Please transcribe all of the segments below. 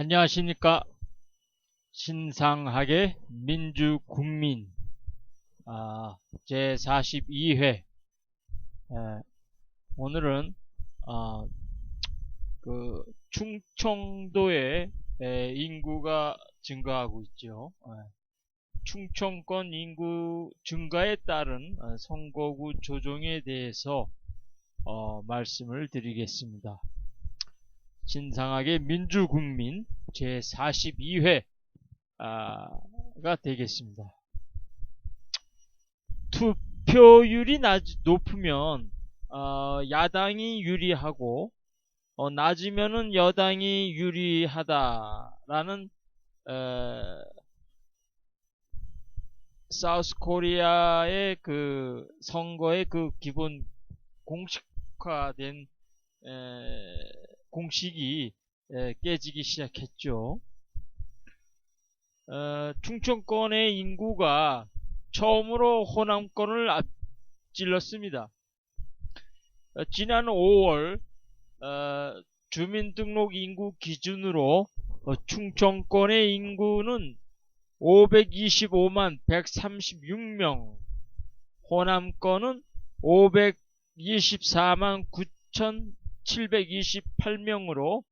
안녕하십니까. 신상하게 민주국민 제42회. 오늘은 아, 충청도의 인구가 증가하고 있죠. 충청권 인구 증가에 따른 선거구 조정에 대해서 말씀을 드리겠습니다. 신상하게 민주국민 제42회 가 되겠습니다. 투표율이 높으면 야당이 유리하고 낮으면은 여당이 유리하다라는 사우스 코리아의 그 선거의 그 기본 공식화된 공식이 깨지기 시작했죠. 충청권의 인구가 처음으로 호남권을 앞질렀습니다. 지난 5월 주민등록 인구 기준으로 충청권의 인구는 525만 136명, 호남권은 524만 9,728명으로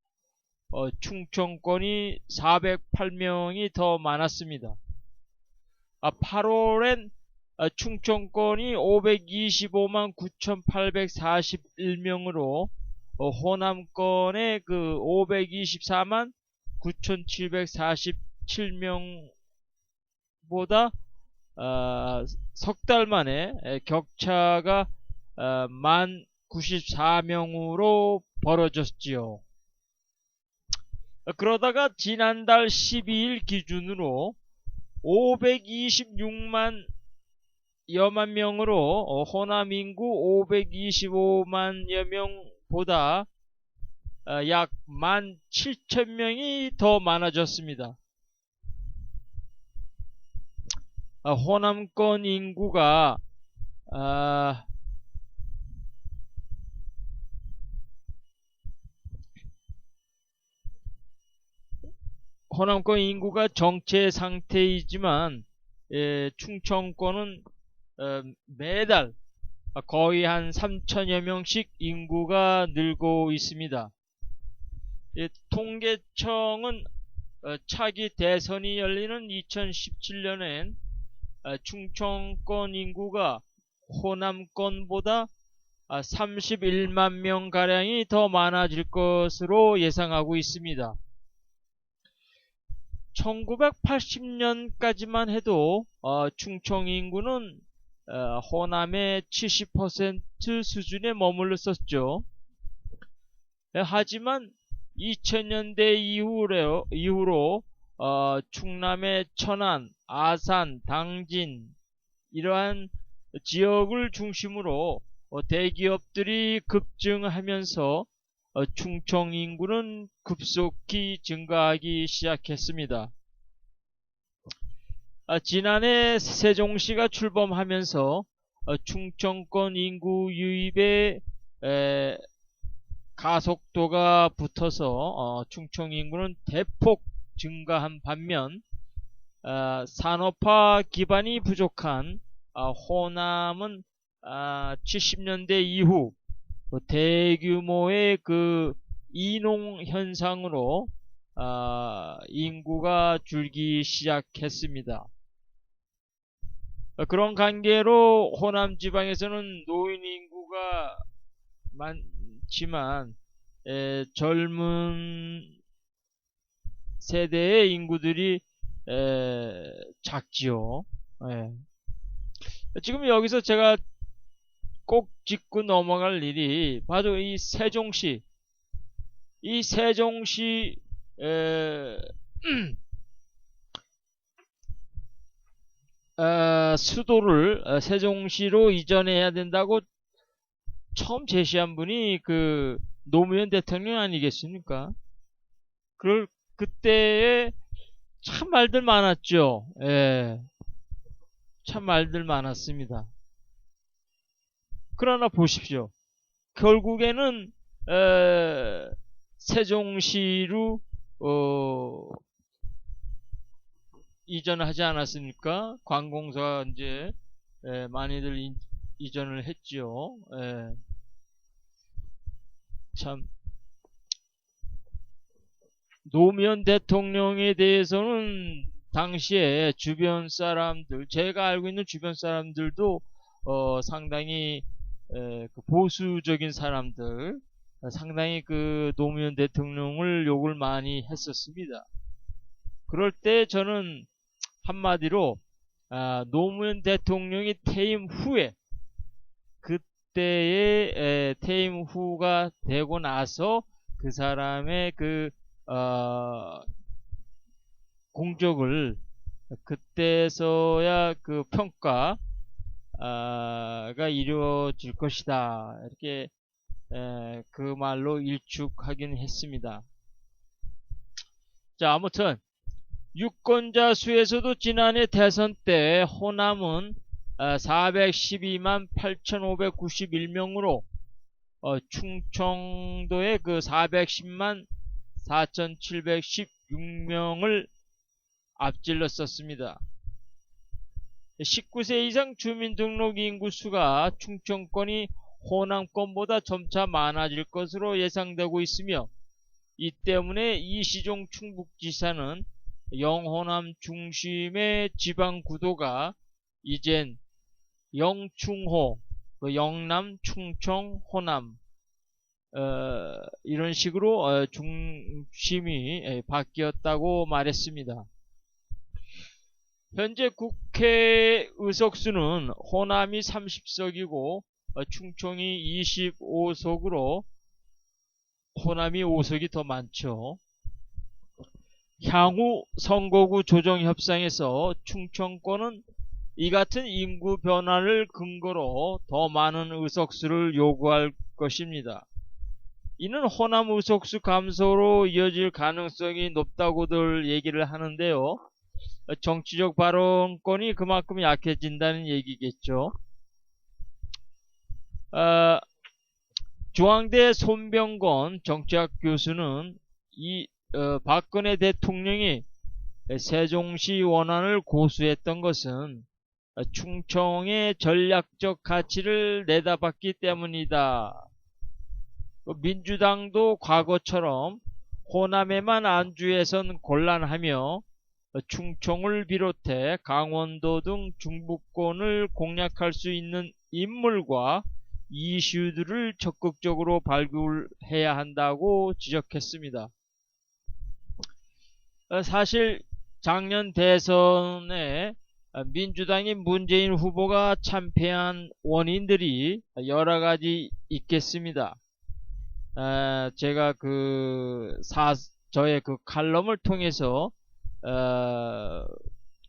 충청권이 408명이 더 많았습니다. 8월엔 충청권이 525만 9,841명으로 호남권의 그 524만 9,747명보다 석 달 만에 격차가 1,094명으로 벌어졌지요. 그러다가 지난달 12일 기준으로 526만 여만 명으로 호남 인구 525만여 명보다 약 17,000명이 더 많아졌습니다. 호남권 인구가 호남권 인구가 정체 상태이지만 충청권은 매달 거의 한 3천여 명씩 인구가 늘고 있습니다. 통계청은 차기 대선이 열리는 2017년엔 충청권 인구가 호남권보다 31만 명가량이 더 많아질 것으로 예상하고 있습니다. 1980년까지만 해도 충청 인구는 호남의 70% 수준에 머물렀었죠. 하지만 2000년대 이후로 충남의 천안, 아산, 당진 이러한 지역을 중심으로 대기업들이 급증하면서 충청 인구는 급속히 증가하기 시작했습니다. 지난해 세종시가 출범하면서 충청권 인구 유입에 가속도가 붙어서 충청 인구는 대폭 증가한 반면 산업화 기반이 부족한 호남은 70년대 이후 대규모의 그 이농 현상으로 인구가 줄기 시작했습니다. 그런 관계로 호남 지방에서는 노인 인구가 많지만 젊은 세대의 인구들이 작지요. 지금 여기서 제가 꼭 짚고 넘어갈 일이 바로 이 세종시 수도를 세종시로 이전해야 된다고 처음 제시한 분이 그 노무현 대통령 아니겠습니까? 그때에 참 말들 많았죠. 참 말들 많았습니다. 그러나 보십시오. 결국에는 세종시로 이전하지 않았습니까? 관공서가 이제 많이들 이전을 했지요. 참 노무현 대통령에 대해서는 당시에 주변 사람들, 제가 알고 있는 주변 사람들도 상당히 그 보수적인 사람들, 상당히 그 노무현 대통령을 욕을 많이 했었습니다. 그럴 때 저는 한마디로 노무현 대통령이 퇴임 후에, 그때의 퇴임 후가 되고 나서 그 사람의 그 공적을 그때서야 그 평가가 이루어질 것이다, 이렇게 그 말로 일축하긴 했습니다. 자, 아무튼 유권자 수에서도 지난해 대선 때 호남은 412만 8,591명으로 충청도의 그 410만 4,716명을 앞질렀었습니다. 19세 이상 주민등록 인구수가 충청권이 호남권보다 점차 많아질 것으로 예상되고 있으며, 이 때문에 이시종 충북지사는 영호남 중심의 지방 구도가 이젠 영충호, 영남, 충청, 호남 이런 식으로 중심이 바뀌었다고 말했습니다. 현재 국회 의석수는 호남이 30석이고 충청이 25석으로 호남이 5석이 더 많죠. 향후 선거구 조정 협상에서 충청권은 이 같은 인구 변화를 근거로 더 많은 의석수를 요구할 것입니다. 이는 호남 의석수 감소로 이어질 가능성이 높다고들 얘기를 하는데요. 정치적 발언권이 그만큼 약해진다는 얘기겠죠. 중앙대 손병건 정치학 교수는 박근혜 대통령이 세종시 원안을 고수했던 것은 충청의 전략적 가치를 내다봤기 때문이다. 민주당도 과거처럼 호남에만 안주해선 곤란하며 충청을 비롯해 강원도 등 중부권을 공략할 수 있는 인물과 이슈들을 적극적으로 발굴해야 한다고 지적했습니다. 사실 작년 대선에 민주당이 문재인 후보가 참패한 원인들이 여러 가지 있겠습니다. 제가 저의 그 칼럼을 통해서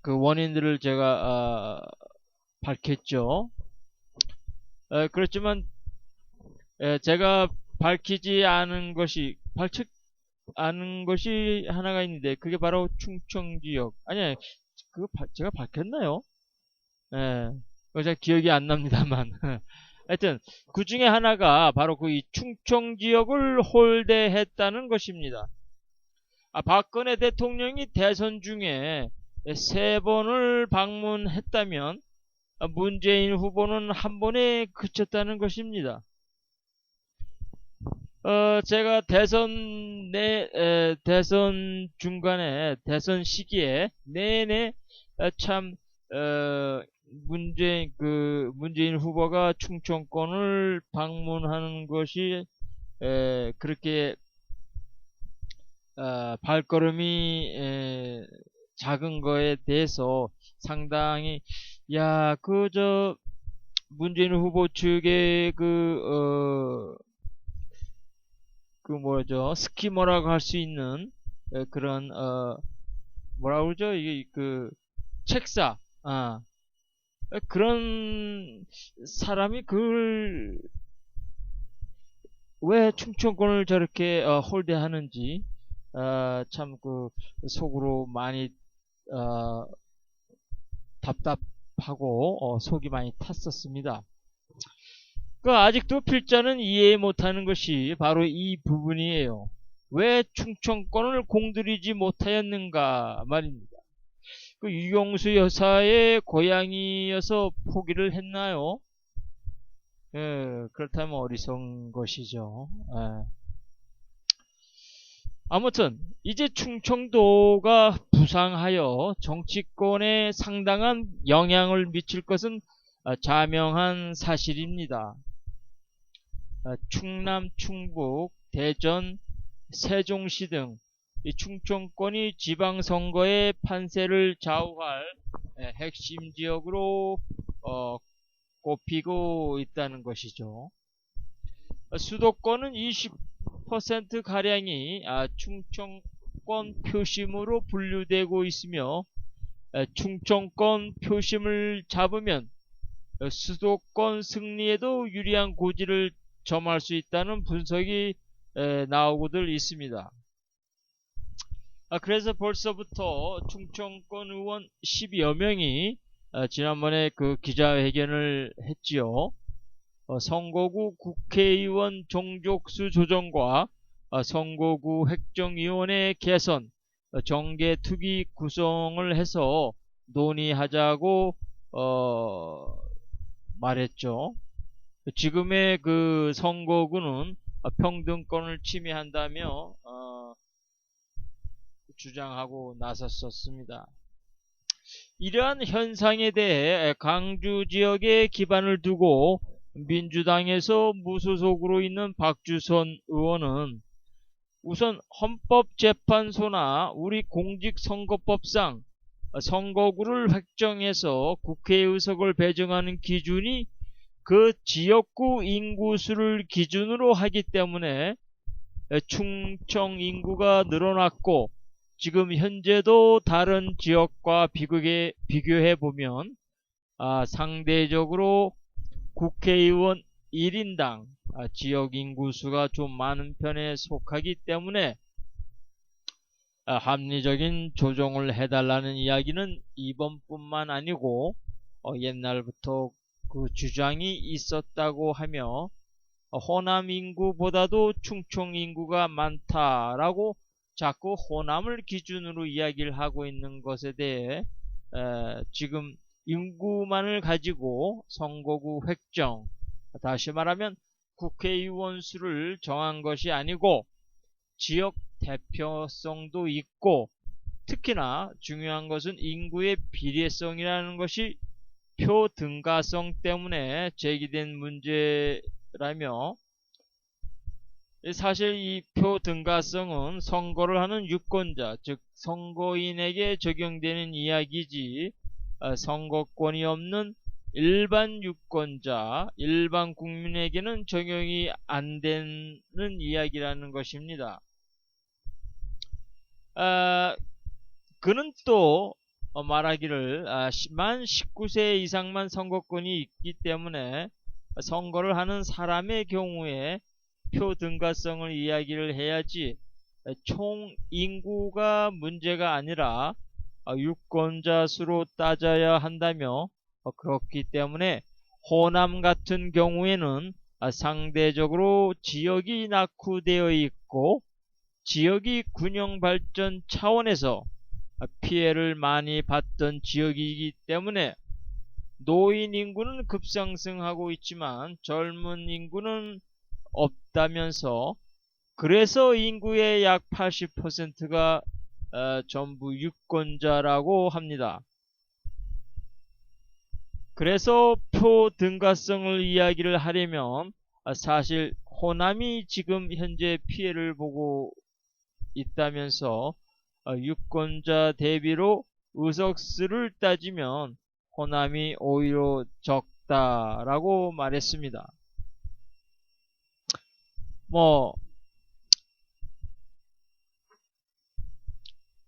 그 원인들을 제가 밝혔죠. 그렇지만 제가 밝히지 않은 것이 하나가 있는데, 그게 바로 충청지역. 아니, 제가 밝혔나요? 제가 기억이 안 납니다만. 하여튼 그 중에 하나가 바로 이 충청지역을 홀대했다는 것입니다. 박근혜 대통령이 대선 중에 3번을 방문했다면 문재인 후보는 한 번에 그쳤다는 것입니다. 제가 대선 중간에, 대선 시기에 내내 참 문재인 후보가 충청권을 방문하는 것이 그렇게 발걸음이 작은 거에 대해서 상당히 문재인 후보 측의 스키머라고 할 수 있는 그런 뭐라 그러죠? 이게 책사, 그런 사람이 왜 충청권을 저렇게 홀대하는지 참 속으로 많이 답답하고 속이 많이 탔었습니다. 아직도 필자는 이해 못하는 것이 바로 이 부분이에요. 왜 충청권을 공들이지 못하였는가 말입니다. 그 유경수 여사의 고향이어서 포기를 했나요? 그렇다면 어리석은 것이죠. 아무튼 이제 충청도가 부상하여 정치권에 상당한 영향을 미칠 것은 자명한 사실입니다. 충남, 충북, 대전, 세종시 등 이 충청권이 지방선거의 판세를 좌우할 핵심 지역으로 꼽히고 있다는 것이죠. 수도권은 20%가량이 충청권 표심으로 분류되고 있으며 충청권 표심을 잡으면 수도권 승리에도 유리한 고지를 점할 수 있다는 분석이 나오고들 있습니다. 그래서 벌써부터 충청권 의원 10여 명이 지난번에 그 기자회견을 했지요. 선거구 국회의원 종족수 조정과 선거구 획정위원회 개선, 정계특위 구성을 해서 논의하자고 말했죠. 지금의 그 선거구는 평등권을 침해한다며 주장하고 나섰었습니다. 이러한 현상에 대해 강주 지역에 기반을 두고 민주당에서 무소속으로 있는 박주선 의원은 우선 헌법재판소나 우리 공직선거법상 선거구를 획정해서 국회의석을 배정하는 기준이 그 지역구 인구수를 기준으로 하기 때문에 충청 인구가 늘어났고 지금 현재도 다른 지역과 비교해 보면 상대적으로 국회의원 1인당 지역 인구수가 좀 많은 편에 속하기 때문에 합리적인 조정을 해달라는 이야기는 이번뿐만 아니고 옛날부터 그 주장이 있었다고 하며 호남 인구보다도 충청 인구가 많다라고 자꾸 호남을 기준으로 이야기를 하고 있는 것에 대해 지금 인구만을 가지고 선거구 획정, 다시 말하면 국회의원 수를 정한 것이 아니고 지역 대표성도 있고 특히나 중요한 것은 인구의 비례성이라는 것이 표 등가성 때문에 제기된 문제라며 사실 이 표 등가성은 선거를 하는 유권자, 즉 선거인에게 적용되는 이야기지 선거권이 없는 일반 유권자, 일반 국민에게는 적용이 안 되는 이야기라는 것입니다. 그는 또 말하기를 만 19세 이상만 선거권이 있기 때문에 선거를 하는 사람의 경우에 표 등가성을 이야기를 해야지 총 인구가 문제가 아니라 유권자 수로 따져야 한다며 그렇기 때문에 호남 같은 경우에는 상대적으로 지역이 낙후되어 있고 지역이 균형 발전 차원에서 피해를 많이 받던 지역이기 때문에 노인 인구는 급상승하고 있지만 젊은 인구는 없다면서 그래서 인구의 약 80%가 전부 유권자라고 합니다. 그래서 표 등가성을 이야기를 하려면 사실 호남이 지금 현재 피해를 보고 있다면서 유권자 대비로 의석수를 따지면 호남이 오히려 적다라고 말했습니다.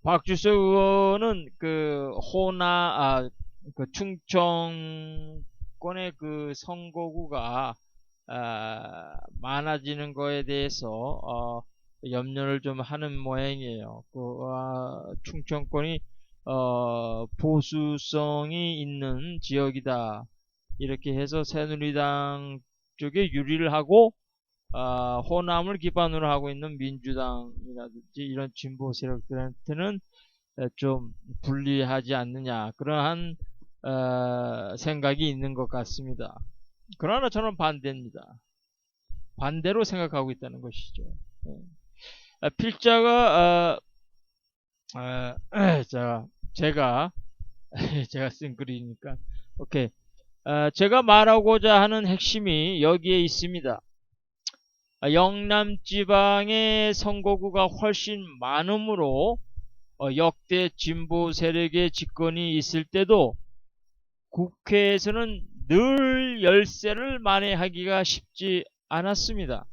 박주석 의원은 그 충청권의 그 선거구가 많아지는 거에 대해서 염려를 좀 하는 모양이에요. 충청권이 보수성이 있는 지역이다. 이렇게 해서 새누리당 쪽에 유리를 하고 호남을 기반으로 하고 있는 민주당이라든지 이런 진보 세력들한테는 좀 불리하지 않느냐, 그러한 생각이 있는 것 같습니다. 그러나 저는 반대입니다. 반대로 생각하고 있다는 것이죠. 필자가 자, 제가 쓴 글이니까 오케이. 제가 말하고자 하는 핵심이 여기에 있습니다. 영남 지방의 선거구가 훨씬 많으므로 역대 진보 세력의 집권이 있을 때도 국회에서는 늘 열세를 만회하기가 쉽지 않았습니다.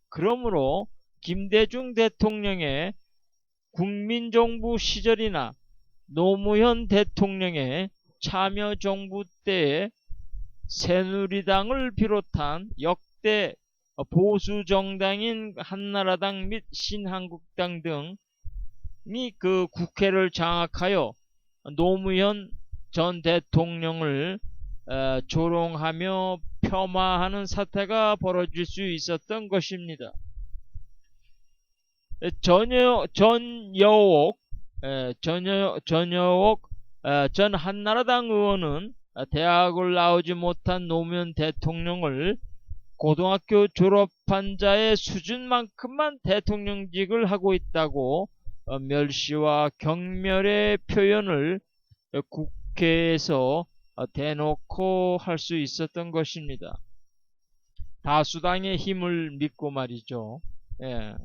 그러므로 김대중 대통령의 국민정부 시절이나 노무현 대통령의 참여정부 때에 새누리당을 비롯한 역대 보수정당인 한나라당 및 신한국당 등이 그 국회를 장악하여 노무현 전 대통령을 조롱하며 폄하하는 사태가 벌어질 수 있었던 것입니다. 전여옥 전 한나라당 의원은 대학을 나오지 못한 노무현 대통령을 고등학교 졸업한 자의 수준만큼만 대통령직을 하고 있다고 멸시와 경멸의 표현을 국회에서 대놓고 할 수 있었던 것입니다. 다수당의 힘을 믿고 말이죠. 예.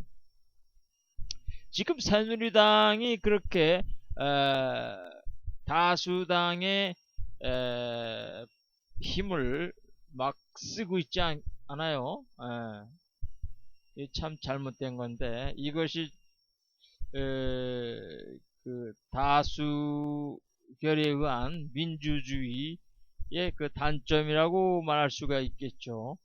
지금 새누리당이 그렇게 다수당의 힘을 막 쓰고 있지 않아요. 참 잘못된 건데, 이것이 그 다수결에 의한 민주주의의 그 단점이라고 말할 수가 있겠죠.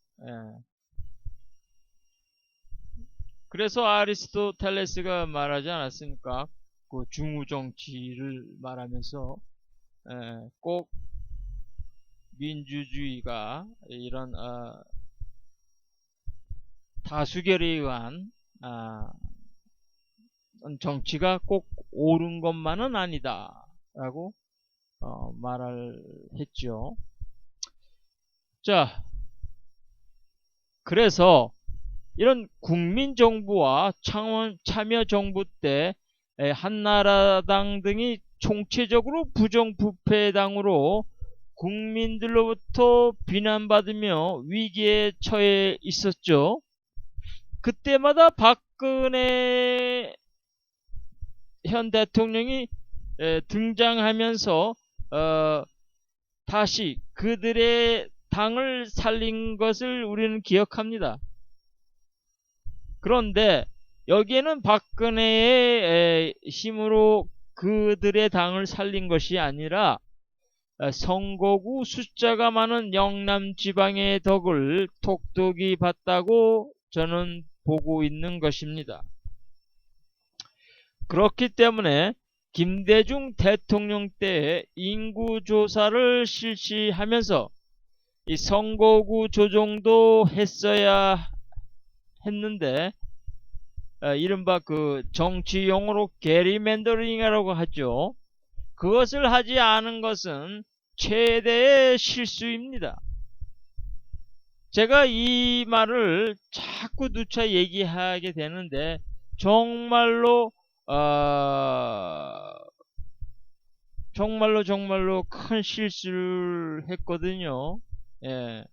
그래서 아리스토텔레스가 말하지 않았습니까? 그 중우정치를 말하면서 꼭 민주주의가 이런 다수결에 의한 정치가 꼭 옳은 것만은 아니다 라고 말을 했죠. 자, 그래서 이런 국민정부와 참여정부 때 한나라당 등이 총체적으로 부정부패당으로 국민들로부터 비난받으며 위기에 처해 있었죠. 그때마다 박근혜 현 대통령이 등장하면서 다시 그들의 당을 살린 것을 우리는 기억합니다. 그런데 여기에는 박근혜의 힘으로 그들의 당을 살린 것이 아니라 선거구 숫자가 많은 영남 지방의 덕을 톡톡히 봤다고 저는 보고 있는 것입니다. 그렇기 때문에 김대중 대통령 때 인구조사를 실시하면서 이 선거구 조정도 했어야 했는데, 이른바 그 정치 용어로 게리맨더링이라고 하죠. 그것을 하지 않은 것은 최대의 실수입니다. 제가 이 말을 자꾸 누차 얘기하게 되는데 정말로 큰 실수를 했거든요. 예.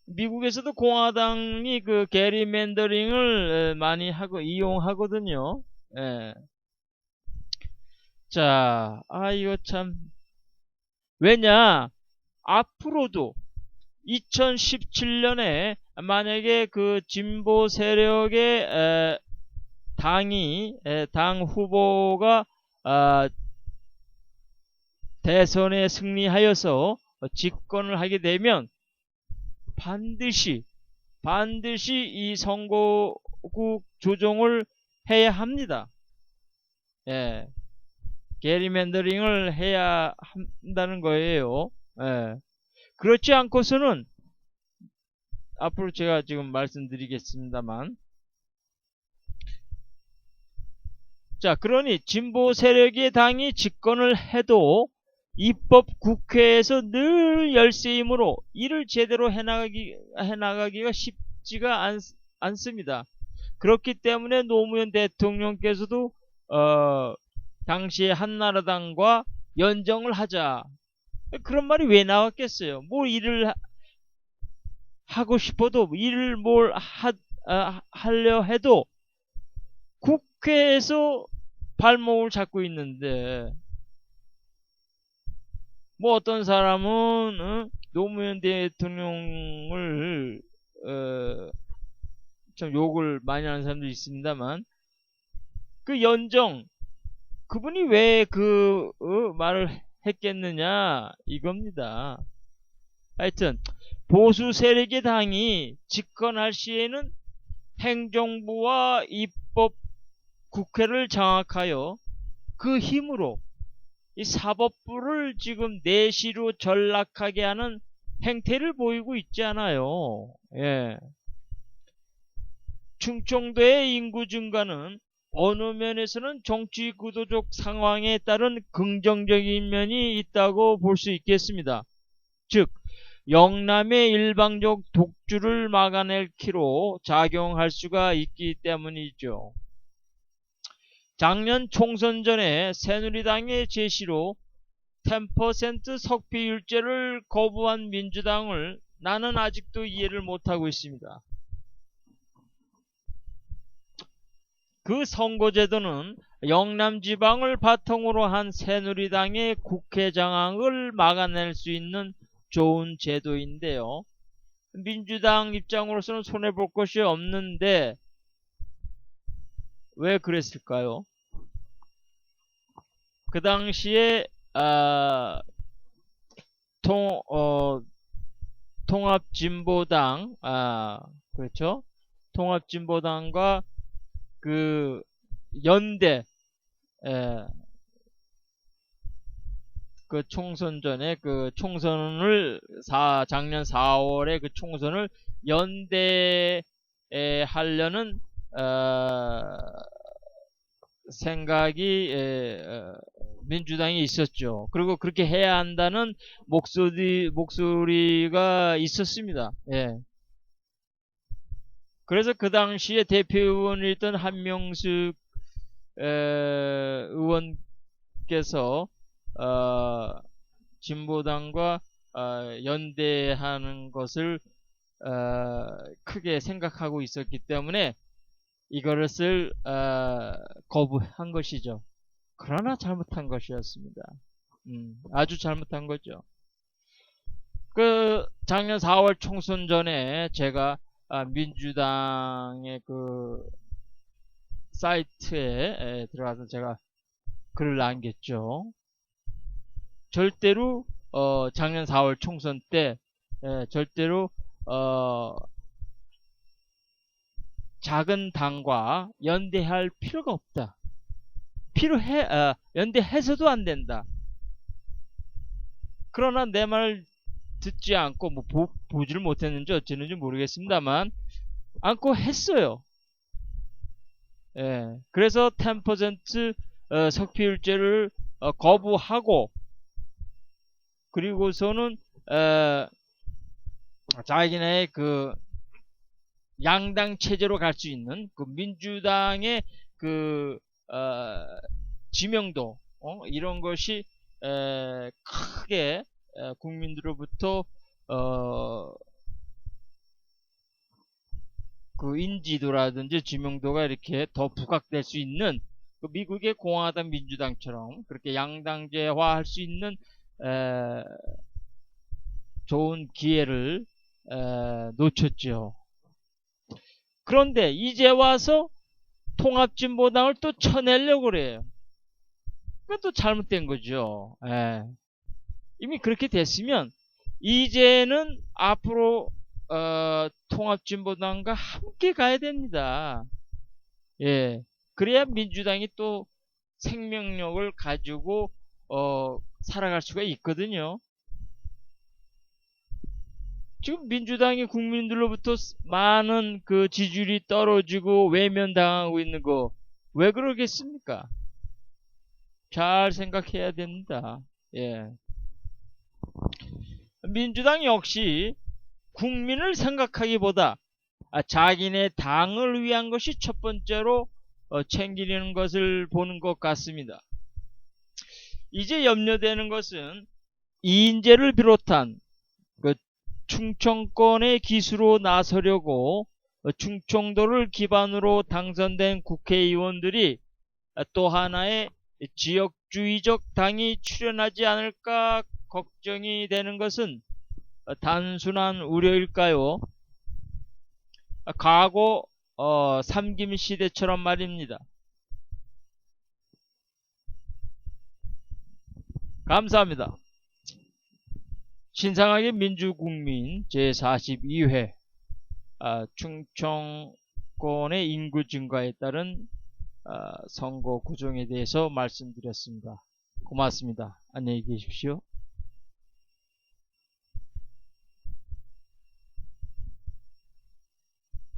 미국에서도 공화당이 그 게리맨더링을 많이 이용하거든요. 예. 자, 이거 참, 왜냐, 앞으로도 2017년에 만약에 그 진보 세력의 당 후보가 대선에 승리하여서 집권을 하게 되면 반드시 이 선거구 조정을 해야 합니다. 예. 게리맨더링을 해야 한다는 거예요. 예. 그렇지 않고서는 앞으로 제가 지금 말씀드리겠습니다만. 자, 그러니 진보 세력의 당이 집권을 해도 입법 국회에서 늘 열세이므로 이를 제대로 해나가기가 쉽지가 않습니다. 그렇기 때문에 노무현 대통령께서도 당시에 한나라당과 연정을 하자, 그런 말이 왜 나왔겠어요? 뭐 일을 하고 싶어도, 일을 뭘 하려 해도 국회에서 발목을 잡고 있는데, 뭐 어떤 사람은 노무현 대통령을 좀 욕을 많이 하는 사람도 있습니다만, 그 연정, 그분이 왜 그 말을 했겠느냐 이겁니다. 하여튼 보수 세력의 당이 집권할 시에는 행정부와 입법 국회를 장악하여 그 힘으로 이 사법부를 지금 내시로 전락하게 하는 행태를 보이고 있지 않아요. 예. 충청도의 인구 증가는 어느 면에서는 정치 구도적 상황에 따른 긍정적인 면이 있다고 볼 수 있겠습니다. 즉 영남의 일방적 독주를 막아낼 키로 작용할 수가 있기 때문이죠. 작년 총선 전에 새누리당의 제시로 10% 석비율제를 거부한 민주당을 나는 아직도 이해를 못하고 있습니다. 그 선거제도는 영남 지방을 바탕으로 한 새누리당의 국회 장악을 막아낼 수 있는 좋은 제도인데요. 민주당 입장으로서는 손해볼 것이 없는데 왜 그랬을까요? 그 당시에 통합진보당, 그렇죠? 통합진보당과 그 연대, 그 총선 전에 그 총선을 작년 4월에 그 총선을 연대에 하려는 생각이 민주당이 있었죠. 그리고 그렇게 해야 한다는 목소리가 있었습니다. 예. 그래서 그 당시에 대표 의원이었던 한명숙 의원께서 진보당과 연대하는 것을 크게 생각하고 있었기 때문에 이것을 거부한 것이죠. 그러나 잘못한 것이었습니다. 아주 잘못한 거죠. 그 작년 4월 총선 전에 제가 민주당의 그 사이트에 들어가서 제가 글을 남겼죠. 절대로 작년 4월 총선 때 절대로 작은 당과 연대할 필요가 없다. 연대해서도 안 된다. 그러나 내 말을 듣지 않고 뭐 보지를 못했는지 어쨌는지 모르겠습니다만 않고 했어요. 예. 그래서 10% 석비율제를 거부하고, 그리고서는 자기네 그 양당 체제로 갈 수 있는 그 민주당의 그 지명도 이런 것이 크게 국민들로부터 그 인지도라든지 지명도가 이렇게 더 부각될 수 있는, 그 미국의 공화당 민주당처럼 그렇게 양당제화 할 수 있는 좋은 기회를 놓쳤죠. 그런데 이제 와서 통합진보당을 또 쳐내려고 그래요. 그것도 잘못된 거죠. 이미 그렇게 됐으면 이제는 앞으로 통합진보당과 함께 가야 됩니다. 예, 그래야 민주당이 또 생명력을 가지고 살아갈 수가 있거든요. 지금 민주당이 국민들로부터 많은 그 지지율이 떨어지고 외면당하고 있는 거 왜 그러겠습니까? 잘 생각해야 됩니다. 예. 민주당 역시 국민을 생각하기보다 자기네 당을 위한 것이 첫 번째로 챙기려는 것을 보는 것 같습니다. 이제 염려되는 것은 이인재를 비롯한 그 충청권의 기수로 나서려고 충청도를 기반으로 당선된 국회의원들이 또 하나의 지역주의적 당이 출현하지 않을까 걱정이 되는 것은 단순한 우려일까요? 과거 삼김시대처럼 말입니다. 감사합니다. 신상하게 민주국민 제42회 충청권의 인구 증가에 따른 선거 구정에 대해서 말씀드렸습니다. 고맙습니다. 안녕히 계십시오.